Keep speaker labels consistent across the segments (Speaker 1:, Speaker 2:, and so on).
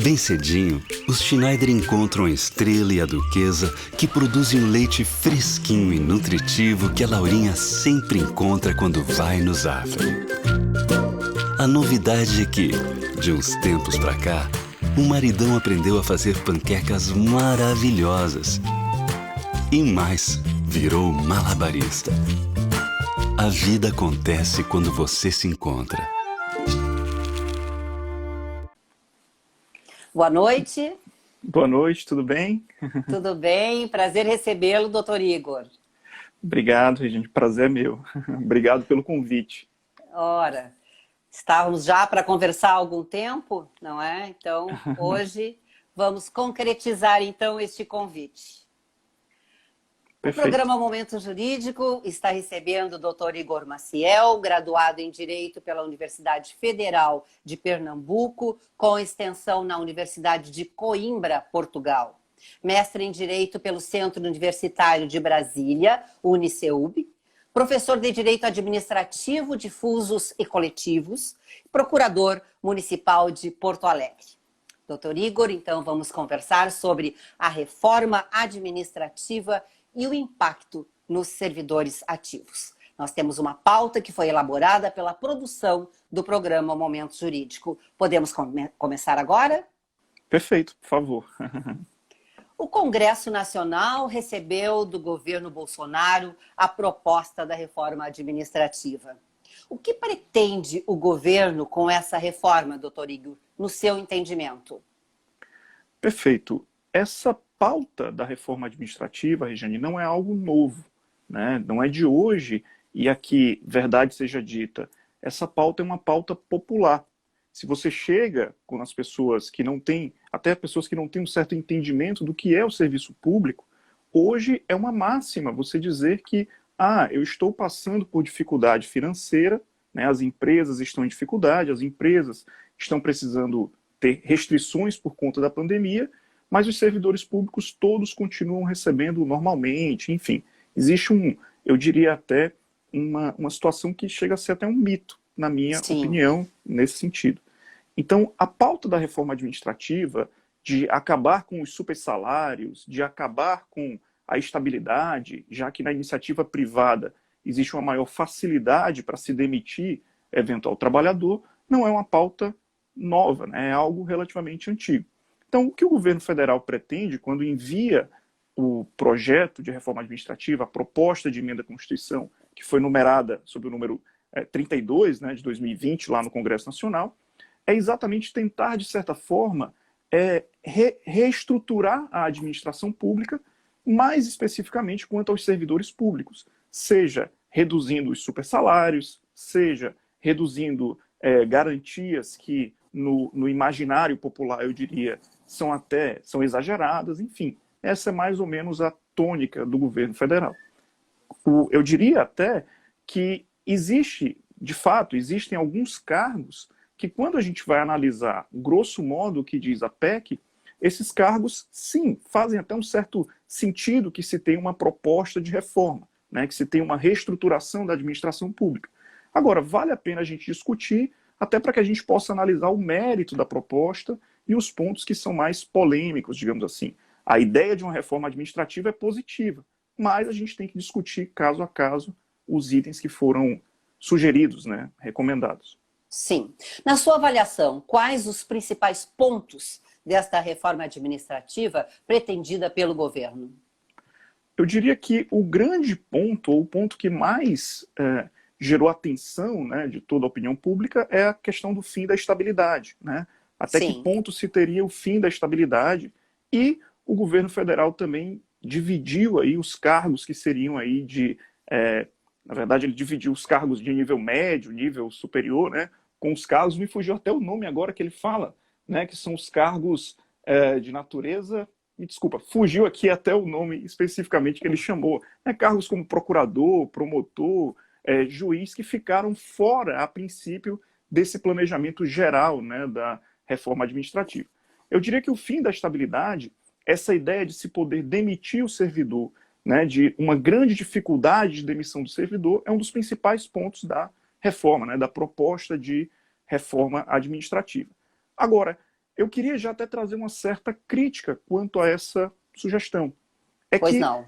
Speaker 1: Bem cedinho, os Schneider encontram a Estrela e a Duquesa, que produzem um leite fresquinho e nutritivo que a Laurinha sempre encontra quando vai no Zafari. A novidade é que, de uns tempos pra cá, o maridão aprendeu a fazer panquecas maravilhosas. E mais, virou malabarista. A vida acontece quando você se encontra.
Speaker 2: Boa noite.
Speaker 3: Boa noite, tudo bem?
Speaker 2: Tudo bem? Prazer recebê-lo, doutor Igor.
Speaker 3: Obrigado, Regina. Prazer é meu. Obrigado pelo convite.
Speaker 2: Ora, estávamos já para conversar há algum tempo, não é? Então, hoje vamos concretizar então este convite.
Speaker 3: Perfeito.
Speaker 2: O programa Momento Jurídico está recebendo o doutor Igor Maciel, graduado em Direito pela Universidade Federal de Pernambuco, com extensão na Universidade de Coimbra, Portugal. Mestre em Direito pelo Centro Universitário de Brasília, UniCeub. Professor de Direito Administrativo, Difusos e Coletivos. Procurador Municipal de Porto Alegre. Doutor Igor, então vamos conversar sobre a reforma administrativa e o impacto nos servidores ativos. Nós temos uma pauta que foi elaborada pela produção do programa Momento Jurídico. Podemos começar agora?
Speaker 3: Perfeito, por favor.
Speaker 2: O Congresso Nacional recebeu do governo Bolsonaro a proposta da reforma administrativa. O que pretende o governo com essa reforma, doutor Igor, no seu entendimento?
Speaker 3: Perfeito. Essa pauta da reforma administrativa, Regiane, não é algo novo, né? Não é de hoje, e aqui, verdade seja dita, essa pauta é uma pauta popular. Se você chega com as pessoas que não têm, até pessoas que não têm um certo entendimento do que é o serviço público, hoje é uma máxima você dizer que, eu estou passando por dificuldade financeira, né? As empresas estão em dificuldade, as empresas estão precisando ter restrições por conta da pandemia, mas os servidores públicos todos continuam recebendo normalmente, enfim. Existe eu diria até, uma situação que chega a ser até um mito, na minha opinião, nesse sentido. Então, a pauta da reforma administrativa, de acabar com os supersalários, de acabar com a estabilidade, já que na iniciativa privada existe uma maior facilidade para se demitir eventual trabalhador, não é uma pauta nova, né? É algo relativamente antigo. Então, o que o governo federal pretende quando envia o projeto de reforma administrativa, a proposta de emenda à Constituição, que foi numerada sob o número 32, né, de 2020, lá no Congresso Nacional, é exatamente tentar, de certa forma, reestruturar a administração pública, mais especificamente quanto aos servidores públicos, seja reduzindo os supersalários, seja reduzindo garantias que, no imaginário popular, eu diria, são exageradas, enfim. Essa é mais ou menos a tônica do governo federal. Eu diria até que de fato, existem alguns cargos que, quando a gente vai analisar, grosso modo, o que diz a PEC, esses cargos, sim, fazem até um certo sentido que se tenha uma proposta de reforma, né, que se tenha uma reestruturação da administração pública. Agora, vale a pena a gente discutir, até para que a gente possa analisar o mérito da proposta e os pontos que são mais polêmicos, digamos assim. A ideia de uma reforma administrativa é positiva, mas a gente tem que discutir caso a caso os itens que foram sugeridos, né, recomendados.
Speaker 2: Sim. Na sua avaliação, quais os principais pontos desta reforma administrativa pretendida pelo governo?
Speaker 3: Eu diria que o grande ponto, ou o ponto que mais gerou atenção, né, de toda a opinião pública, é a questão do fim da estabilidade, né? Até que ponto se teria o fim da estabilidade, e o governo federal também dividiu aí os cargos que seriam aí na verdade ele dividiu os cargos de nível médio, nível superior, né, com os cargos, me fugiu até o nome agora que ele fala, né, que são os cargos de natureza, me desculpa, fugiu aqui até o nome especificamente que ele chamou, né, cargos como procurador, promotor, juiz, que ficaram fora, a princípio, desse planejamento geral, né, da reforma administrativa. Eu diria que o fim da estabilidade, essa ideia de se poder demitir o servidor, né, de uma grande dificuldade de demissão do servidor, é um dos principais pontos da reforma, né, da proposta de reforma administrativa. Agora, eu queria já até trazer uma certa crítica quanto a essa sugestão. É
Speaker 2: Pois
Speaker 3: que
Speaker 2: não.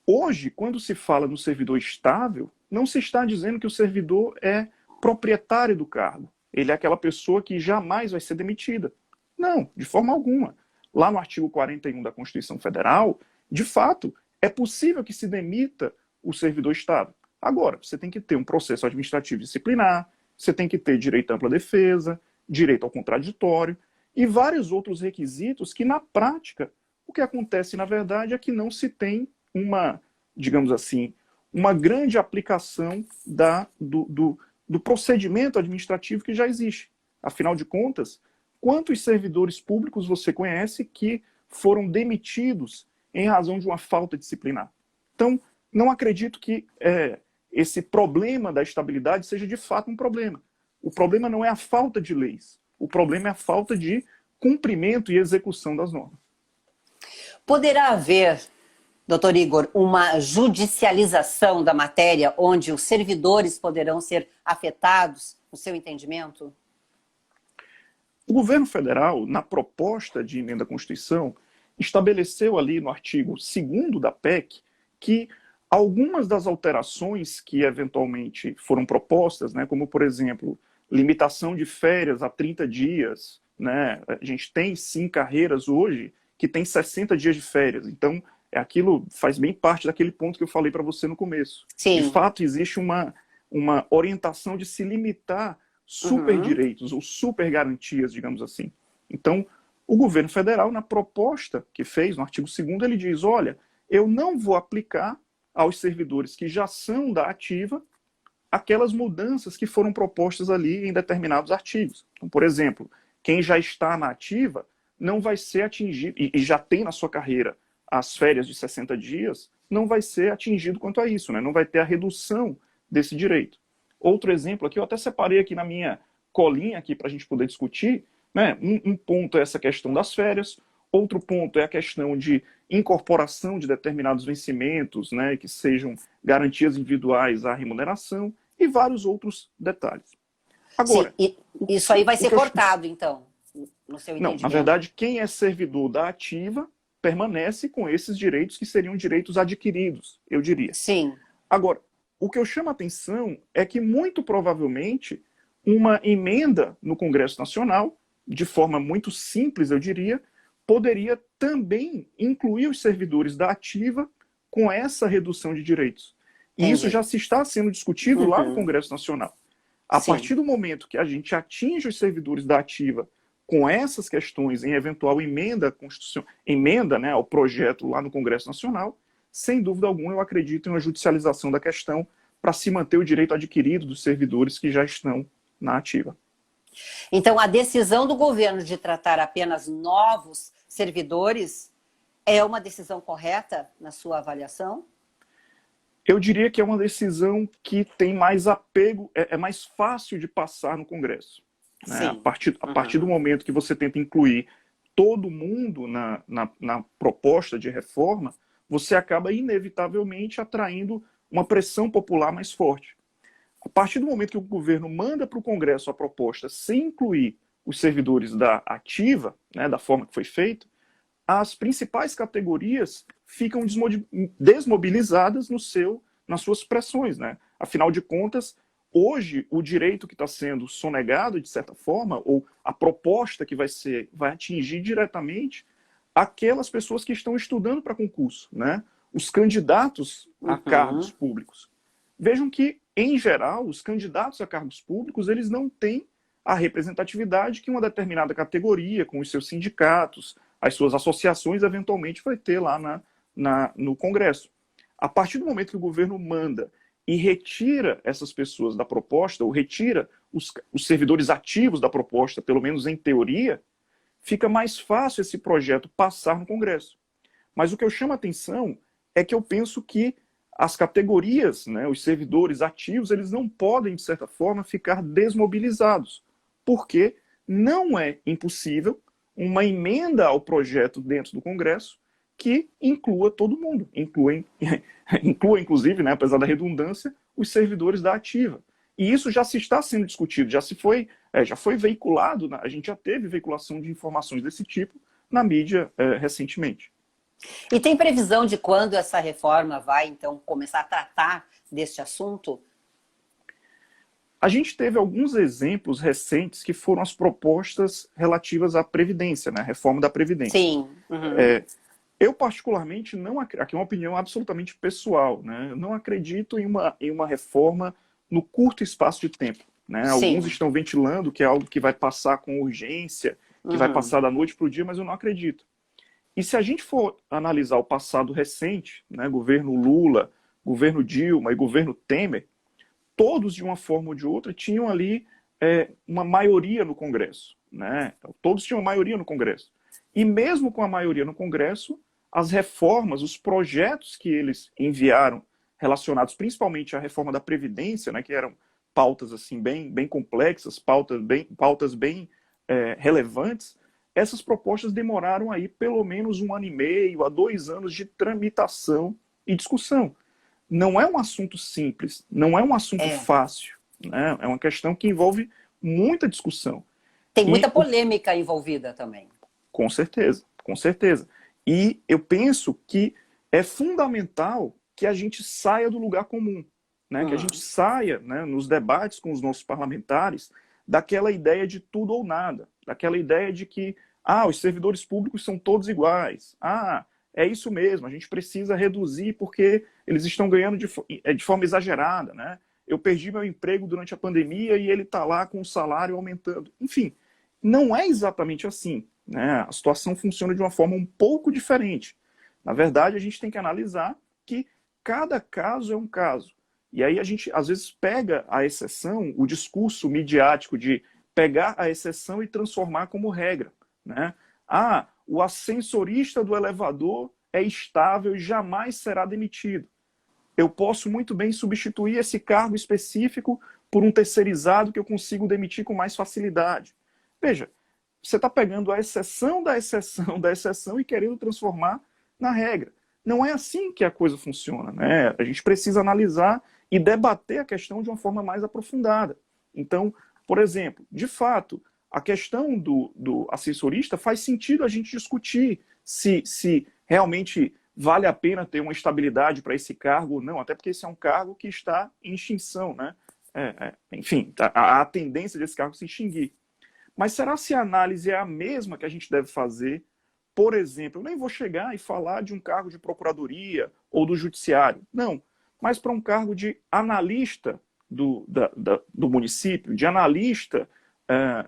Speaker 3: hoje, quando se fala no servidor estável, não se está dizendo que o servidor é proprietário do cargo. Ele é aquela pessoa que jamais vai ser demitida. Não, de forma alguma. Lá no artigo 41 da Constituição Federal, de fato, é possível que se demita o servidor estável. Agora, você tem que ter um processo administrativo disciplinar, você tem que ter direito à ampla defesa, direito ao contraditório e vários outros requisitos que, na prática, o que acontece, na verdade, é que não se tem uma, digamos assim, uma grande aplicação do procedimento administrativo que já existe. Afinal de contas, quantos servidores públicos você conhece que foram demitidos em razão de uma falta disciplinar? Então, não acredito que esse problema da estabilidade seja de fato um problema. O problema não é a falta de leis. O problema é a falta de cumprimento e execução das normas.
Speaker 2: Poderá haver, doutor Igor, uma judicialização da matéria onde os servidores poderão ser afetados, no seu entendimento?
Speaker 3: O governo federal, na proposta de emenda à Constituição, estabeleceu ali no artigo 2º da PEC que algumas das alterações que eventualmente foram propostas, né, como, por exemplo, limitação de férias a 30 dias, né, a gente tem sim carreiras hoje que tem 60 dias de férias, então aquilo faz bem parte daquele ponto que eu falei para você no começo.
Speaker 2: Sim.
Speaker 3: De fato, existe uma orientação de se limitar super direitos ou super garantias, digamos assim. Então, o governo federal, na proposta que fez, no artigo 2º, ele diz, olha, eu não vou aplicar aos servidores que já são da ativa aquelas mudanças que foram propostas ali em determinados artigos. Então, por exemplo, quem já está na ativa não vai ser atingido, e já tem na sua carreira as férias de 60 dias, não vai ser atingido quanto a isso, né? Não vai ter a redução desse direito. Outro exemplo aqui, eu até separei aqui na minha colinha aqui para a gente poder discutir, né? Um ponto é essa questão das férias, outro ponto é a questão de incorporação de determinados vencimentos, né, que sejam garantias individuais à remuneração e vários outros detalhes. Agora,
Speaker 2: sim, e isso aí vai ser cortado, então, no seu entendimento?
Speaker 3: Não, na verdade, quem é servidor da ativa permanece com esses direitos que seriam direitos adquiridos, eu diria.
Speaker 2: Sim.
Speaker 3: Agora, o que eu chamo a atenção é que, muito provavelmente, uma emenda no Congresso Nacional, de forma muito simples, eu diria, poderia também incluir os servidores da ativa com essa redução de direitos. E isso já se está sendo discutido lá no Congresso Nacional. A partir do momento que a gente atinge os servidores da ativa com essas questões em eventual emenda né, ao projeto lá no Congresso Nacional, sem dúvida alguma, eu acredito em uma judicialização da questão para se manter o direito adquirido dos servidores que já estão na ativa.
Speaker 2: Então, a decisão do governo de tratar apenas novos servidores é uma decisão correta na sua avaliação?
Speaker 3: Eu diria que é uma decisão que tem mais apego, é mais fácil de passar no Congresso. Né? A partir do momento que você tenta incluir todo mundo na proposta de reforma, você acaba inevitavelmente atraindo uma pressão popular mais forte. A partir do momento que o governo manda para o Congresso a proposta sem incluir os servidores da ativa, né, da forma que foi feito, as principais categorias ficam desmobilizadas nas suas pressões. Né? Afinal de contas, hoje, o direito que está sendo sonegado, de certa forma, ou a proposta que vai atingir diretamente aquelas pessoas que estão estudando para concurso, né? Os candidatos a cargos públicos. Vejam que, em geral, os candidatos a cargos públicos, eles não têm a representatividade que uma determinada categoria, com os seus sindicatos, as suas associações, eventualmente vai ter lá no Congresso. A partir do momento que o governo manda e retira essas pessoas da proposta, ou retira os servidores ativos da proposta, pelo menos em teoria, fica mais fácil esse projeto passar no Congresso. Mas o que eu chamo a atenção é que eu penso que as categorias, né, os servidores ativos, eles não podem, de certa forma, ficar desmobilizados, porque não é impossível uma emenda ao projeto dentro do Congresso que inclua todo mundo, inclua inclusive, né, apesar da redundância, os servidores da ativa. E isso já se está sendo discutido, já se foi Já foi veiculado, a gente já teve veiculação de informações desse tipo na mídia recentemente.
Speaker 2: E tem previsão de quando essa reforma vai, então, começar a tratar deste assunto?
Speaker 3: A gente teve alguns exemplos recentes que foram as propostas relativas à Previdência, né? A reforma da Previdência.
Speaker 2: Sim. Uhum.
Speaker 3: Eu, particularmente, aqui é uma opinião absolutamente pessoal, né? Eu não acredito em uma reforma no curto espaço de tempo. Né? Alguns estão ventilando que é algo que vai passar com urgência, que vai passar da noite para o dia, mas eu não acredito. E se a gente for analisar o passado recente, né, governo Lula, governo Dilma e governo Temer, todos, de uma forma ou de outra, tinham ali uma maioria no Congresso. Né? Então, todos tinham maioria no Congresso. E mesmo com a maioria no Congresso, as reformas, os projetos que eles enviaram, relacionados principalmente à reforma da Previdência, né, que eram pautas assim, bem complexas, pautas bem relevantes, essas propostas demoraram aí pelo menos 1 ano e meio a 2 anos de tramitação e discussão. Não é um assunto simples, não é um assunto fácil. Né? É uma questão que envolve muita discussão.
Speaker 2: Tem muita polêmica envolvida também.
Speaker 3: Com certeza, com certeza. E eu penso que é fundamental que a gente saia do lugar comum, né? Que a gente saia, né, nos debates com os nossos parlamentares daquela ideia de tudo ou nada, daquela ideia de que os servidores públicos são todos iguais, é isso mesmo, a gente precisa reduzir porque eles estão ganhando de forma exagerada, né? Eu perdi meu emprego durante a pandemia e ele está lá com o salário aumentando. Enfim, não é exatamente assim. Né? A situação funciona de uma forma um pouco diferente. Na verdade, a gente tem que analisar que cada caso é um caso. E aí a gente, às vezes, pega a exceção, o discurso midiático de pegar a exceção e transformar como regra. Né? O ascensorista do elevador é estável e jamais será demitido. Eu posso muito bem substituir esse cargo específico por um terceirizado que eu consigo demitir com mais facilidade. Veja, você está pegando a exceção da exceção da exceção e querendo transformar na regra. Não é assim que a coisa funciona. Né? A gente precisa analisar e debater a questão de uma forma mais aprofundada. Então, por exemplo, de fato, a questão do assessorista faz sentido a gente discutir se realmente vale a pena ter uma estabilidade para esse cargo ou não, até porque esse é um cargo que está em extinção. Né? Enfim, a tendência desse cargo se extinguir. Mas será se a análise é a mesma que a gente deve fazer? Por exemplo, eu nem vou chegar e falar de um cargo de procuradoria ou do judiciário. Não, mas para um cargo de analista do município, de analista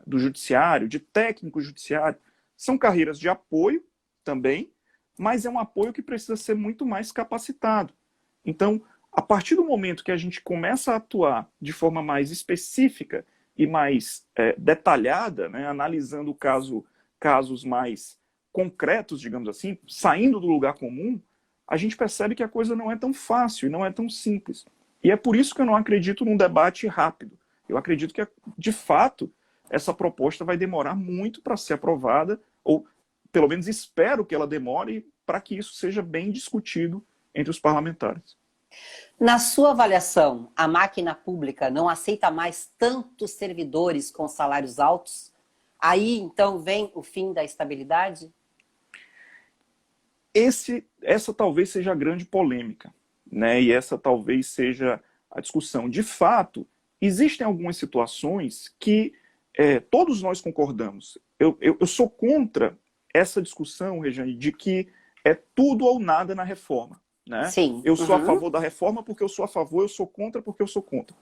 Speaker 3: do judiciário, de técnico judiciário. São carreiras de apoio também, mas é um apoio que precisa ser muito mais capacitado. Então, a partir do momento que a gente começa a atuar de forma mais específica e mais detalhada, né, analisando casos mais concretos, digamos assim, saindo do lugar comum, a gente percebe que a coisa não é tão fácil e não é tão simples. E é por isso que eu não acredito num debate rápido. Eu acredito que, de fato, essa proposta vai demorar muito para ser aprovada, ou pelo menos espero que ela demore para que isso seja bem discutido entre os parlamentares.
Speaker 2: Na sua avaliação, a máquina pública não aceita mais tantos servidores com salários altos? Aí, então, vem o fim da estabilidade?
Speaker 3: Essa talvez seja a grande polêmica, né? E essa talvez seja a discussão. De fato, existem algumas situações que todos nós concordamos. Eu sou contra essa discussão, Rejane, de que é tudo ou nada na reforma. Né?
Speaker 2: Sim.
Speaker 3: Eu sou a favor da reforma porque eu sou a favor, eu sou contra porque eu sou contra.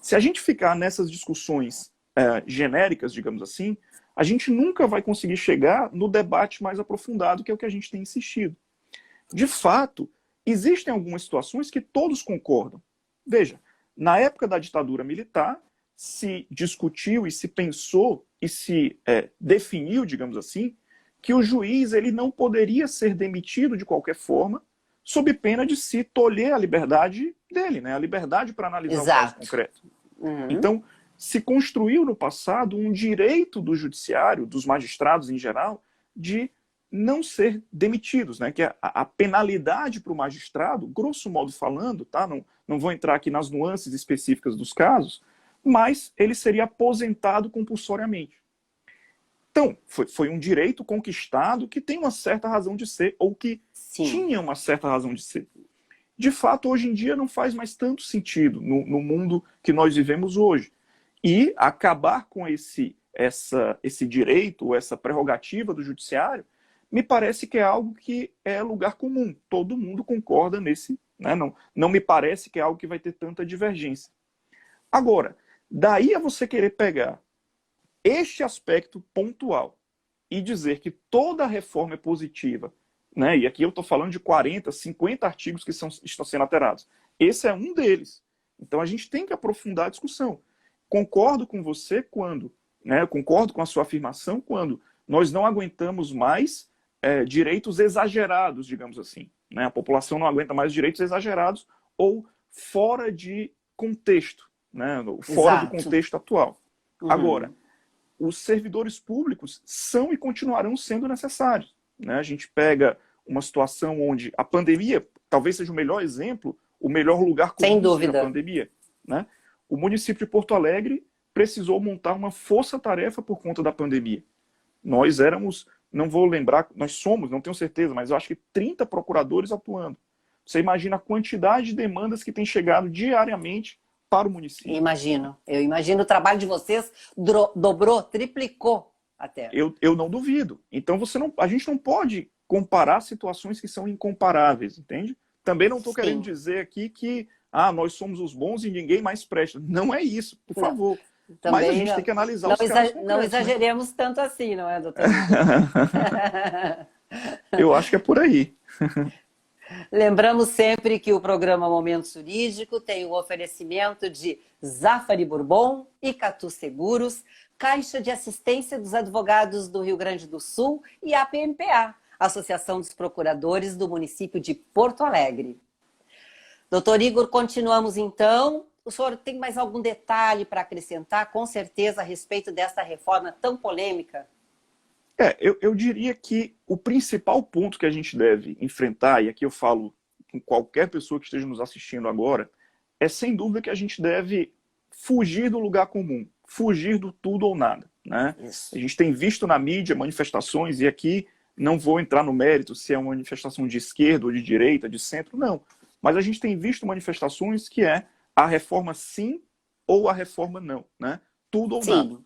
Speaker 3: Se a gente ficar nessas discussões genéricas, digamos assim, a gente nunca vai conseguir chegar no debate mais aprofundado, que é o que a gente tem insistido. De fato, existem algumas situações que todos concordam. Veja, na época da ditadura militar, se discutiu e se pensou e se definiu, digamos assim, que o juiz ele não poderia ser demitido de qualquer forma, sob pena de se tolher a liberdade dele, né? A liberdade para analisar o caso concreto. Então, se construiu no passado um direito do judiciário, dos magistrados em geral, de não ser demitidos, né? Que a penalidade para o magistrado, grosso modo falando, tá? Não vou entrar aqui nas nuances específicas dos casos, mas ele seria aposentado compulsoriamente. Então, foi um direito conquistado que tem uma certa razão de ser, ou que tinha uma certa razão de ser. De fato, hoje em dia não faz mais tanto sentido no mundo que nós vivemos hoje. E acabar com esse direito, ou essa prerrogativa do judiciário, me parece que é algo que é lugar comum. Todo mundo concorda nesse, né? Não me parece que é algo que vai ter tanta divergência. Agora, daí a você querer pegar este aspecto pontual e dizer que toda reforma é positiva, né? E aqui eu estou falando de 40, 50 artigos que estão sendo alterados. Esse é um deles. Então a gente tem que aprofundar a discussão. Concordo com você quando, né? Concordo com a sua afirmação quando nós não aguentamos mais direitos exagerados, digamos assim, né? A população não aguenta mais direitos exagerados ou fora de contexto, né? Fora do contexto atual. Agora, os servidores públicos são e continuarão sendo necessários, né? A gente pega uma situação onde a pandemia talvez seja o melhor exemplo, o melhor lugar comum da pandemia, né? O município de Porto Alegre precisou montar uma força-tarefa por conta da pandemia. Nós éramos, não vou lembrar, nós somos, não tenho certeza, mas eu acho que 30 procuradores atuando. Você imagina a quantidade de demandas que tem chegado diariamente para o município.
Speaker 2: Eu imagino o trabalho de vocês dobrou, triplicou até.
Speaker 3: Eu não duvido. Então a gente não pode comparar situações que são incomparáveis, entende? Também não estou querendo dizer aqui que nós somos os bons e ninguém mais presta. Não é isso, por favor. Mas a gente tem que analisar os casos concretos,
Speaker 2: não exageremos tanto assim, não é, doutor?
Speaker 3: Eu acho que é por aí.
Speaker 2: Lembramos sempre que o programa Momento Jurídico tem o oferecimento de Zafari Bourbon, Icatu Seguros, Caixa de Assistência dos Advogados do Rio Grande do Sul e a APMPA, Associação dos Procuradores do município de Porto Alegre. Doutor Igor, continuamos então. O senhor tem mais algum detalhe para acrescentar, com certeza, a respeito dessa reforma tão polêmica?
Speaker 3: Eu diria que o principal ponto que a gente deve enfrentar, e aqui eu falo com qualquer pessoa que esteja nos assistindo agora, é sem dúvida que a gente deve fugir do lugar comum, fugir do tudo ou nada, né? A gente tem visto na mídia manifestações, e aqui não vou entrar no mérito se é uma manifestação de esquerda ou de direita, de centro, não. Mas a gente tem visto manifestações que é a reforma sim ou a reforma não, né? Tudo ou nada.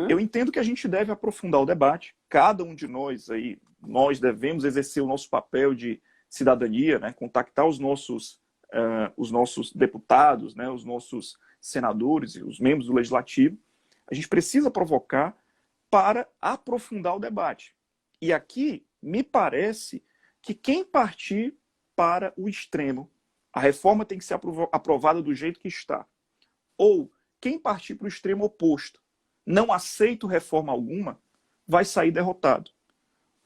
Speaker 3: Eu entendo que a gente deve aprofundar o debate. Cada um de nós aí, nós devemos exercer o nosso papel de cidadania, né? Contactar os nossos deputados, né? Os nossos senadores e os membros do legislativo. A gente precisa provocar para aprofundar o debate. E aqui me parece que quem partir para o extremo, a reforma tem que ser aprovada do jeito que está. Ou quem partir para o extremo oposto, não aceita reforma alguma, vai sair derrotado.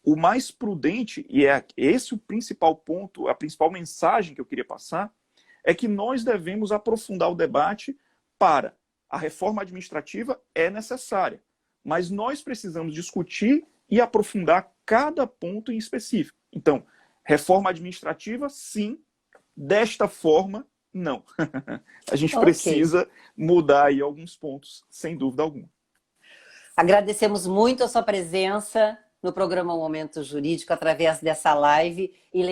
Speaker 3: O mais prudente, e é esse o principal ponto, a principal mensagem que eu queria passar, é que nós devemos aprofundar o debate para a reforma administrativa é necessária, mas nós precisamos discutir e aprofundar cada ponto em específico. Então, reforma administrativa, sim, desta forma, não. A gente precisa mudar aí alguns pontos, sem dúvida alguma.
Speaker 2: Agradecemos muito a sua presença no programa Momento Jurídico através dessa live e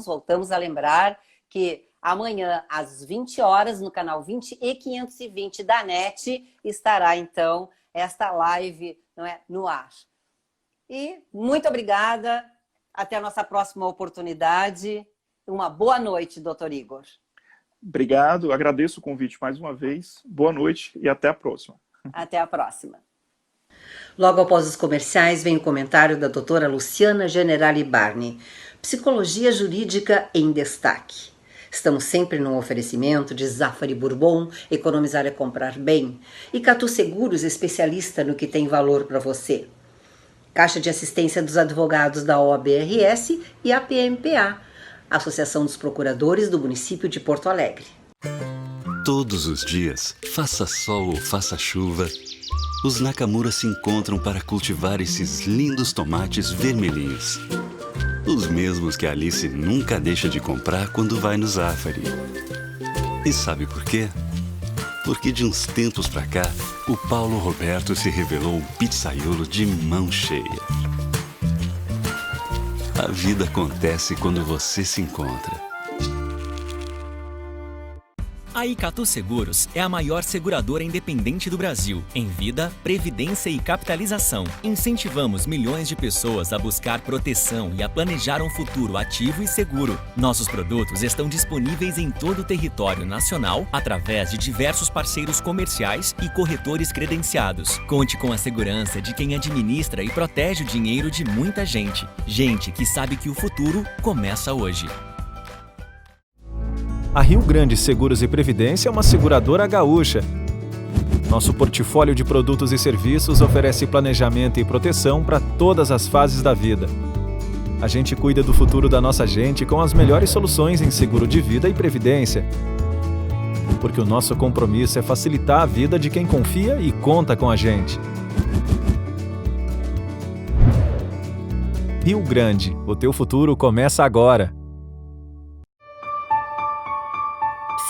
Speaker 2: voltamos a lembrar que amanhã às 20 horas no canal 20 e 520 da NET estará então esta live, não é, no ar. E muito obrigada, até a nossa próxima oportunidade. Uma boa noite, doutor Igor.
Speaker 3: Obrigado, agradeço o convite mais uma vez. Boa noite e até a próxima.
Speaker 2: Até a próxima. Logo após os comerciais vem o comentário da doutora Luciana Generali Barni, Psicologia Jurídica em Destaque. Estamos sempre num oferecimento de Zafari Bourbon, economizar é comprar bem, e Catu Seguros, especialista no que tem valor para você. Caixa de Assistência dos Advogados da OAB-RS e a PMPA, Associação dos Procuradores do município de Porto Alegre.
Speaker 1: Todos os dias, faça sol ou faça chuva, os Nakamura se encontram para cultivar esses lindos tomates vermelhinhos. Os mesmos que a Alice nunca deixa de comprar quando vai no Zafari. E sabe por quê? Porque de uns tempos pra cá, o Paulo Roberto se revelou um pizzaiolo de mão cheia. A vida acontece quando você se encontra.
Speaker 4: A Icatu Seguros é a maior seguradora independente do Brasil, em vida, previdência e capitalização. Incentivamos milhões de pessoas a buscar proteção e a planejar um futuro ativo e seguro. Nossos produtos estão disponíveis em todo o território nacional, através de diversos parceiros comerciais e corretores credenciados. Conte com a segurança de quem administra e protege o dinheiro de muita gente. Gente que sabe que o futuro começa hoje.
Speaker 5: A Rio Grande Seguros e Previdência é uma seguradora gaúcha. Nosso portfólio de produtos e serviços oferece planejamento e proteção para todas as fases da vida. A gente cuida do futuro da nossa gente com as melhores soluções em seguro de vida e previdência. Porque o nosso compromisso é facilitar a vida de quem confia e conta com a gente. Rio Grande, o teu futuro começa agora.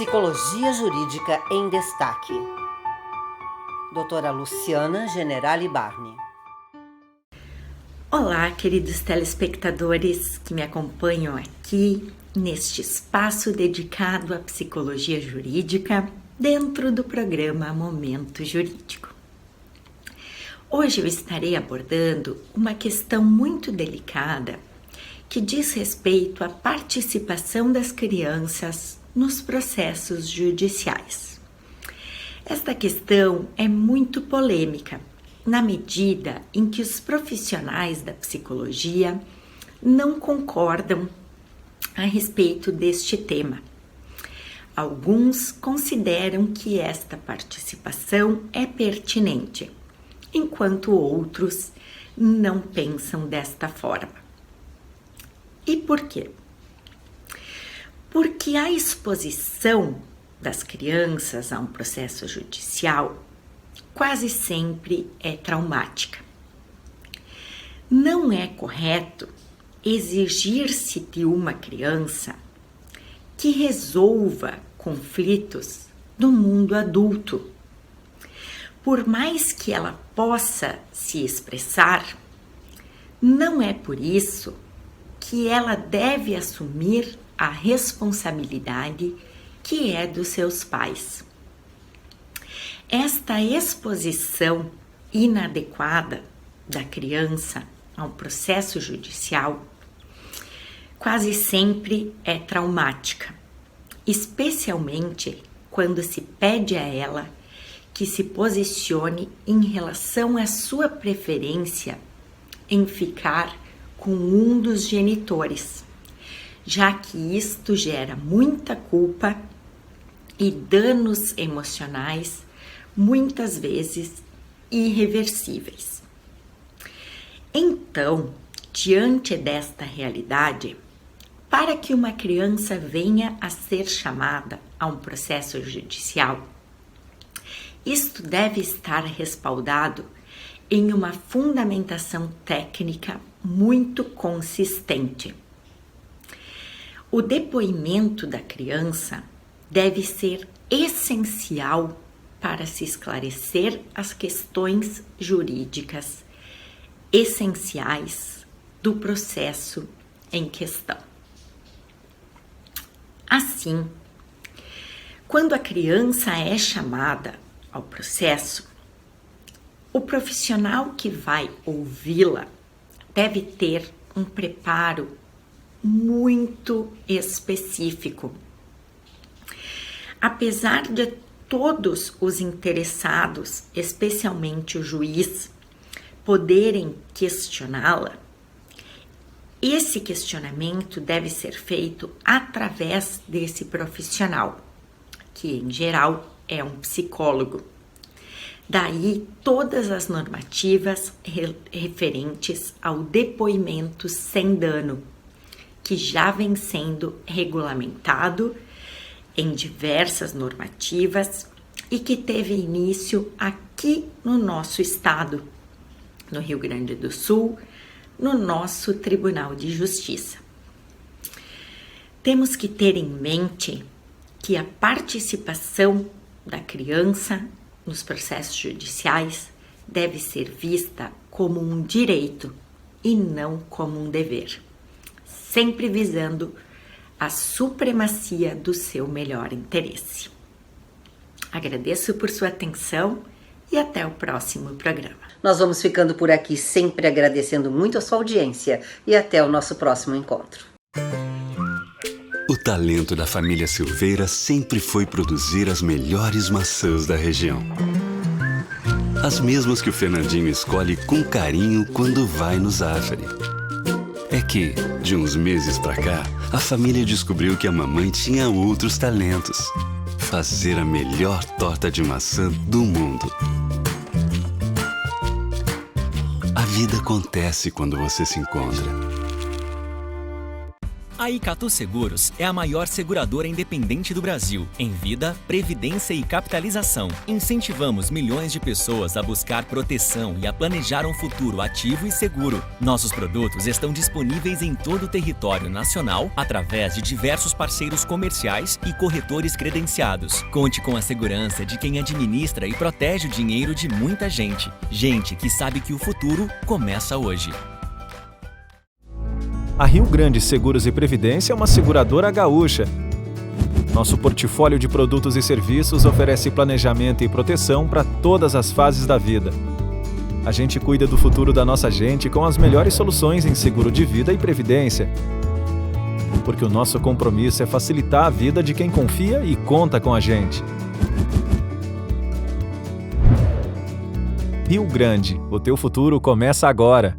Speaker 2: Psicologia Jurídica em Destaque. Doutora Luciana Generali Barni.
Speaker 6: Olá, queridos telespectadores que me acompanham aqui neste espaço dedicado à psicologia jurídica dentro do programa Momento Jurídico. Hoje eu estarei abordando uma questão muito delicada que diz respeito à participação das crianças nos processos judiciais. Esta questão é muito polêmica, na medida em que os profissionais da psicologia não concordam a respeito deste tema. Alguns consideram que esta participação é pertinente, enquanto outros não pensam desta forma. E por quê? Porque a exposição das crianças a um processo judicial quase sempre é traumática. Não é correto exigir-se de uma criança que resolva conflitos do mundo adulto. Por mais que ela possa se expressar, não é por isso que ela deve assumir a responsabilidade que é dos seus pais. Esta exposição inadequada da criança a um processo judicial quase sempre é traumática, especialmente quando se pede a ela que se posicione em relação à sua preferência em ficar com um dos genitores, já que isto gera muita culpa e danos emocionais, muitas vezes irreversíveis. Então, diante desta realidade, para que uma criança venha a ser chamada a um processo judicial, isto deve estar respaldado em uma fundamentação técnica muito consistente. O depoimento da criança deve ser essencial para se esclarecer as questões jurídicas essenciais do processo em questão. Assim, quando a criança é chamada ao processo, o profissional que vai ouvi-la deve ter um preparo muito específico. Apesar de todos os interessados, especialmente o juiz, poderem questioná-la, esse questionamento deve ser feito através desse profissional, que em geral é um psicólogo. Daí todas as normativas referentes ao depoimento sem dano, que já vem sendo regulamentado em diversas normativas e que teve início aqui no nosso estado, no Rio Grande do Sul, no nosso Tribunal de Justiça. Temos que ter em mente que a participação da criança nos processos judiciais deve ser vista como um direito e não como um dever, sempre visando a supremacia do seu melhor interesse. Agradeço por sua atenção e até o próximo programa.
Speaker 2: Nós vamos ficando por aqui, sempre agradecendo muito a sua audiência e até o nosso próximo encontro.
Speaker 1: O talento da família Silveira sempre foi produzir as melhores maçãs da região. As mesmas que o Fernandinho escolhe com carinho quando vai no Zafari. É que, de uns meses pra cá, a família descobriu que a mamãe tinha outros talentos. Fazer a melhor torta de maçã do mundo. A vida acontece quando você se encontra.
Speaker 4: A Icatu Seguros é a maior seguradora independente do Brasil em vida, previdência e capitalização. Incentivamos milhões de pessoas a buscar proteção e a planejar um futuro ativo e seguro. Nossos produtos estão disponíveis em todo o território nacional através de diversos parceiros comerciais e corretores credenciados. Conte com a segurança de quem administra e protege o dinheiro de muita gente. Gente que sabe que o futuro começa hoje.
Speaker 5: A Rio Grande Seguros e Previdência é uma seguradora gaúcha. Nosso portfólio de produtos e serviços oferece planejamento e proteção para todas as fases da vida. A gente cuida do futuro da nossa gente com as melhores soluções em seguro de vida e previdência. Porque o nosso compromisso é facilitar a vida de quem confia e conta com a gente. Rio Grande, o teu futuro começa agora.